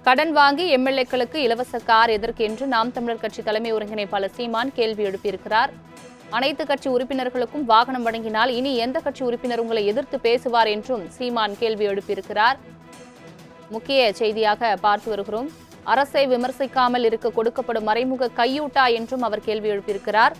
கடன் வாங்கி எம்எல்ஏக்களுக்கு இலவச கார் எதற்கு என்று நாம் தமிழர் கட்சி தலைமை ஒருங்கிணைப்பாளர் சீமான் கேள்வி எழுப்பியிருக்கிறார். அனைத்து கட்சி உறுப்பினர்களுக்கும் வாகனம் வழங்கினால் இனி எந்த கட்சி உறுப்பினர் உங்களை எதிர்த்து பேசுவார் என்றும் சீமான் கேள்வி எழுப்பியிருக்கிறார். முக்கிய செய்தியாக பார்த்து வருகிறோம். அரசை விமர்சிக்காமல் இருக்க கொடுக்கப்படும் மறைமுக கையூட்டா என்றும் அவர் கேள்வி எழுப்பியிருக்கிறார்.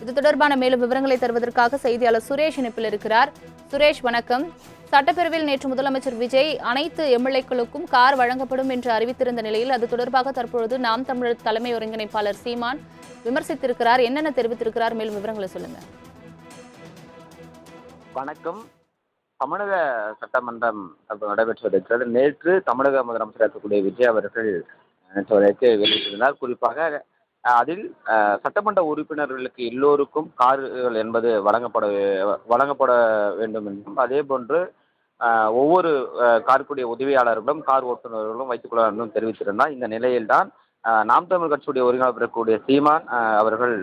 இது தொடர்பான மேலும் விவரங்களை தருவதற்காக செய்தியாளர் சுரேஷ் இணைப்பில் இருக்கிறார். சுரேஷ், வணக்கம். சட்டப்பேரவையில் நேற்று முதலமைச்சர் விஜய் அனைத்து எம்எல்ஏக்களுக்கும் கார் வழங்கப்படும் என்று அறிவித்திருந்த நிலையில் அது தொடர்பாக தற்பொழுது நாம் தமிழர் தலைமை ஒருங்கிணைப்பாளர் சீமான் விமர்சித்திருக்கிறார். என்னென்ன தெரிவித்திருக்கிறார்? மேலும் விவரங்களை சொல்லுங்க. வணக்கம். தமிழக சட்டமன்றம் நடைபெற்றிருக்கிறது. நேற்று தமிழக முதலமைச்சர் இருக்கக்கூடிய விஜய் அவர்கள் வெளியிட்டிருந்தார். குறிப்பாக அதில் சட்டமன்ற உறுப்பினர்களுக்கு எல்லோருக்கும் கார்கள் என்பது வழங்கப்பட வேண்டும் என்றும், அதே போன்று ஒவ்வொரு காருக்குடைய உதவியாளர்களும் கார் ஓட்டுநர்களும் வைத்துக் கொள்ள வேண்டும் தெரிவித்திருந்தார். இந்த நிலையில்தான் நாம் தமிழ் கட்சியுடைய ஒருங்கிணைப்பாளர் இருக்கக்கூடிய சீமான் அவர்கள்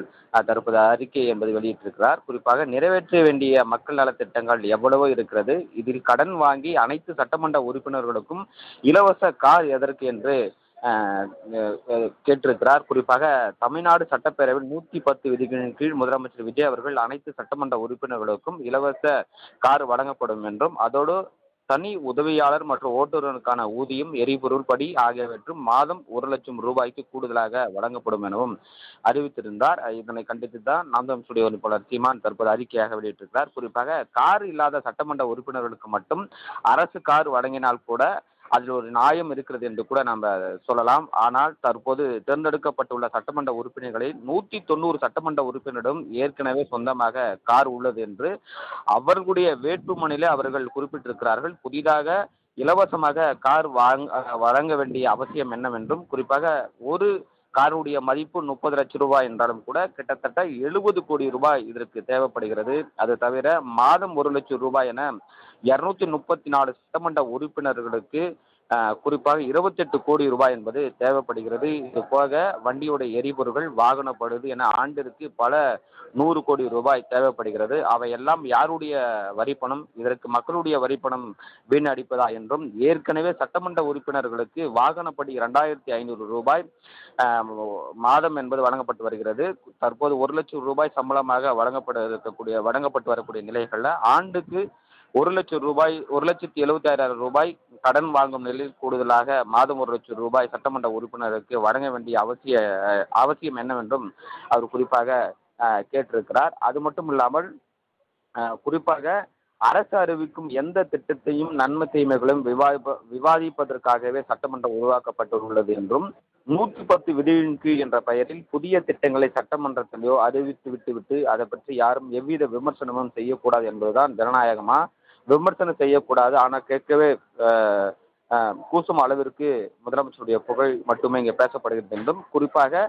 தற்போது அறிக்கை என்பதை வெளியிட்டிருக்கிறார். குறிப்பாக நிறைவேற்ற வேண்டிய மக்கள் நலத்திட்டங்கள் எவ்வளவோ இருக்கிறது, இதில் கடன் வாங்கி அனைத்து சட்டமன்ற உறுப்பினர்களுக்கும் இலவச கார் எதற்கு என்று கேட்டிருக்கிறார். குறிப்பாக தமிழ்நாடு சட்டப்பேரவையில் 110 விதிகளின் கீழ் முதலமைச்சர் விஜய் அவர்கள் அனைத்து சட்டமன்ற உறுப்பினர்களுக்கும் இலவச கார் வழங்கப்படும் என்றும், அதோடு தனி உதவியாளர் மற்றும் ஓட்டுநருக்கான ஊதியம், எரிபொருள் படி ஆகியவற்றும் மாதம் 1 லட்சம் ரூபாய்க்கு கூடுதலாக வழங்கப்படும் எனவும் அறிவித்திருந்தார். இதனை கண்டித்து தான் நாம் தமிழ் கட்சி ஒருங்கிணைப்பாளர் சீமான் தற்போது அறிக்கையாக வெளியிட்டிருக்கிறார். குறிப்பாக கார் இல்லாத சட்டமன்ற உறுப்பினர்களுக்கு மட்டும் அரசு கார் வழங்கினால் கூட அதில் ஒரு நியாயம் இருக்கிறது என்று கூட நம்ம சொல்லலாம். ஆனால் தற்போது தேர்ந்தெடுக்கப்பட்டுள்ள சட்டமன்ற உறுப்பினர்களில் 190 சட்டமன்ற உறுப்பினரிடம் ஏற்கனவே சொந்தமாக கார் உள்ளது என்று அவர்களுடைய வேட்புமனுவிலே அவர்கள் குறிப்பிட்டிருக்கிறார்கள். புதிதாக இலவசமாக கார் வழங்க வேண்டிய அவசியம் என்னவென்றும், குறிப்பாக ஒரு காருடைய மதிப்பு 30 லட்சம் ரூபாய் என்றாலும் கூட கிட்டத்தட்ட 70 கோடி ரூபாய் இதற்கு தேவைப்படுகிறது. அது தவிர மாதம் 1 லட்சம் ரூபாய் என 234 சட்டமன்ற உறுப்பினர்களுக்கு குறிப்பாக 28 கோடி ரூபாய் என்பது தேவைப்படுகிறது. இது போக வண்டியுடைய எரிபொருள்கள், வாகன பழுது என ஆண்டிற்கு பல 100 கோடி ரூபாய் தேவைப்படுகிறது. அவையெல்லாம் யாருடைய வரிப்பணம்? இதற்கு மக்களுடைய வரிப்பணம் வீணடிப்பதா என்றும், ஏற்கனவே சட்டமன்ற உறுப்பினர்களுக்கு வாகனப்படி 2500 ரூபாய் மாதம் என்பது வழங்கப்பட்டு வருகிறது. தற்போது 1 லட்சம் ரூபாய் சம்பளமாக வழங்கப்பட்டு வரக்கூடிய நிலைகளில் ஆண்டுக்கு 1 லட்சம் ரூபாய் 1,76,000 ரூபாய் கடன் வாங்கும் நிலையில் கூடுதலாக மாதம் 1 லட்சம் ரூபாய் சட்டமன்ற உறுப்பினருக்கு வழங்க வேண்டிய அவசியம் என்னவென்றும் அவர் குறிப்பாக கேட்டிருக்கிறார். அது மட்டும் இல்லாமல் குறிப்பாக அரசு அறிவிக்கும் எந்த திட்டத்தையும் நன்மை தீமைகளும் விவாதிப்பதற்காகவே சட்டமன்றம் உருவாக்கப்பட்டுள்ளது என்றும், 110 விதிகளின் கீழ் என்ற பெயரில் புதிய திட்டங்களை சட்டமன்றத்திலேயோ அறிவித்து விட்டுவிட்டு அதை பற்றி யாரும் எவ்வித விமர்சனமும் செய்யக்கூடாது என்பதுதான் ஜனநாயகமா. விமர்சனம் செய்யக்கூடாது, ஆனால் கேட்கவே கூசும் அளவிற்கு முதலமைச்சருடைய புகழ் மட்டுமே இங்கே பேசப்படுகிறது என்றும், குறிப்பாக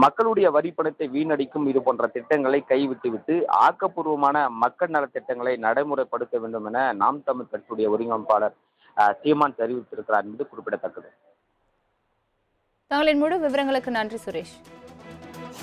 மக்களுடைய வரிப்பணத்தை வீணடிக்கும் இது போன்ற திட்டங்களை கைவிட்டுவிட்டு ஆக்கப்பூர்வமான மக்கள் நல திட்டங்களை நடைமுறைப்படுத்த வேண்டும் என நாம் தமிழ் கட்சியுடைய ஒருங்கிணைப்பாளர் சீமான் தெரிவித்திருக்கிறார் என்பது குறிப்பிடத்தக்கது. தங்களின் முழு விவரங்களுக்கு நன்றி சுரேஷ்.